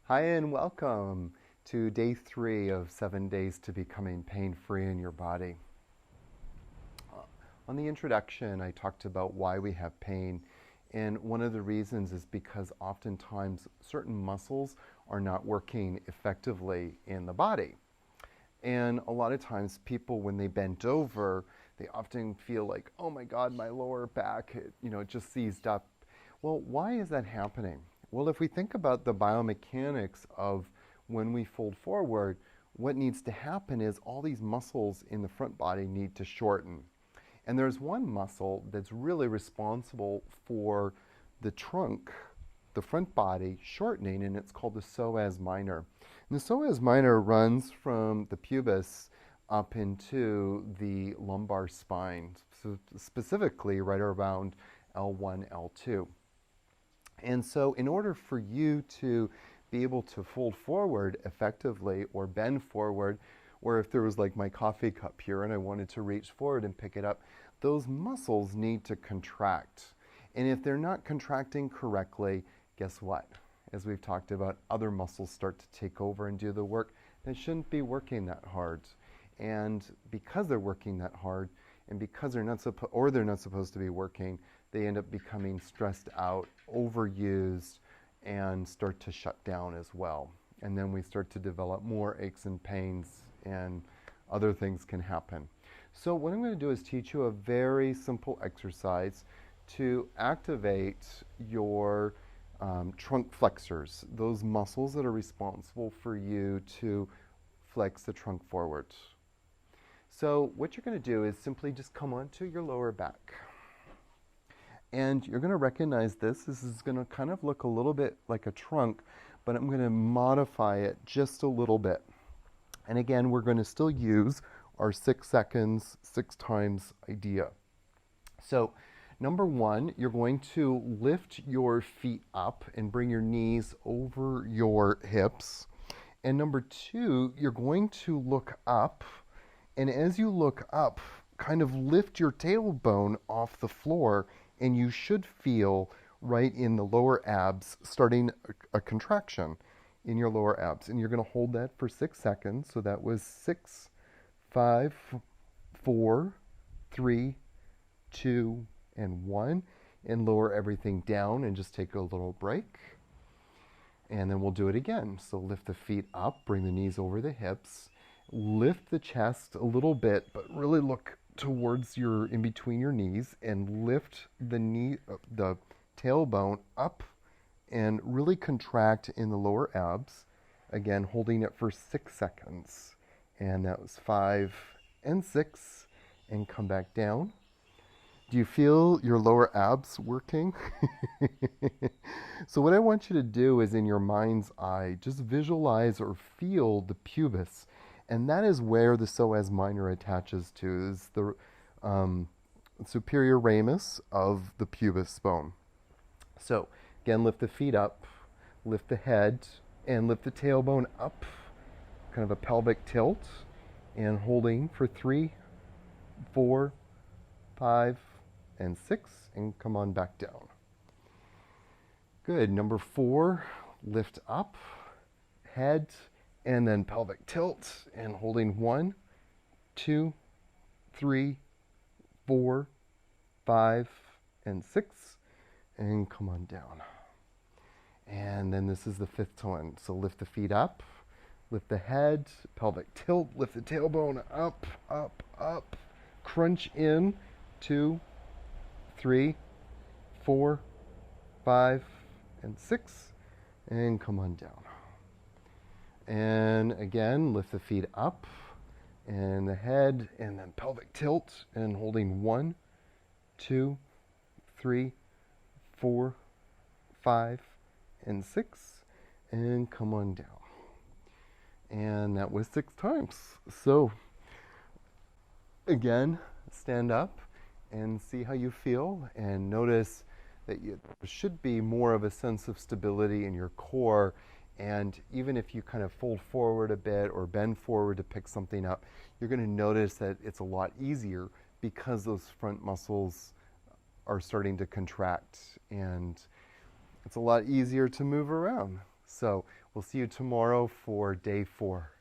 Hi and welcome to day 3 of 7 days to becoming pain-free in your body. On the introduction, I talked about why we have pain, and one of the reasons is because oftentimes certain muscles are not working effectively in the body. And a lot of times people, when they bent over, they often feel like, oh my God, my lower back, it just seized up. Well, why is that happening? Well, if we think about the biomechanics of when we fold forward, what needs to happen is all these muscles in the front body need to shorten. And there's one muscle that's really responsible for the trunk, the front body shortening, and it's called the psoas minor. And the psoas minor runs from the pubis up into the lumbar spine, so specifically right around L1, L2. And so in order for you to be able to fold forward effectively or bend forward, or if there was like my coffee cup here and I wanted to reach forward and pick it up, those muscles need to contract. And if they're not contracting correctly, guess what? As we've talked about, other muscles start to take over and do the work that shouldn't be working that hard. And because they're working that hard, and because they're not supposed to be working, they end up becoming stressed out, overused, and start to shut down as well. And then we start to develop more aches and pains, and other things can happen. So what I'm going to do is teach you a very simple exercise to activate your trunk flexors, those muscles that are responsible for you to flex the trunk forward. So what you're going to do is simply just come onto your lower back. And you're going to recognize this. This is going to kind of look a little bit like a trunk, but I'm going to modify it just a little bit. And again, we're going to still use our 6 seconds, 6 times idea. So number 1, you're going to lift your feet up and bring your knees over your hips. And number 2, you're going to look up. And as you look up, kind of lift your tailbone off the floor, and you should feel right in the lower abs starting a contraction in your lower abs. And you're going to hold that for 6 seconds. So that was 6, 5, 4, 3, 2, and 1. And lower everything down and just take a little break. And then we'll do it again. So lift the feet up, bring the knees over the hips, lift the chest a little bit, but really look towards in between your knees, and lift the tailbone up and really contract in the lower abs. Again, holding it for 6 seconds. And that was 5 and 6, and come back down. Do you feel your lower abs working? So what I want you to do is, in your mind's eye, just visualize or feel the pubis. And that is where the psoas minor attaches to, is the superior ramus of the pubis bone. So again, lift the feet up, lift the head, and lift the tailbone up, kind of a pelvic tilt, and holding for 3, 4, 5, and 6, and come on back down. Good. Number 4, lift up, head, and then pelvic tilt, and holding 1, 2, 3, 4, 5, and 6, and come on down. And then this is the 5th one. So lift the feet up, lift the head, pelvic tilt, lift the tailbone up, up, up, crunch in, 2, 3, 4, 5, and 6, and come on down. And again, lift the feet up and the head, and then pelvic tilt, and holding 1, 2, 3, 4, 5, and 6, and come on down. And that was 6 times. So again, stand up and see how you feel, and notice that there should be more of a sense of stability in your core. And even if you kind of fold forward a bit or bend forward to pick something up, you're going to notice that it's a lot easier because those front muscles are starting to contract, and it's a lot easier to move around. So we'll see you tomorrow for day 4.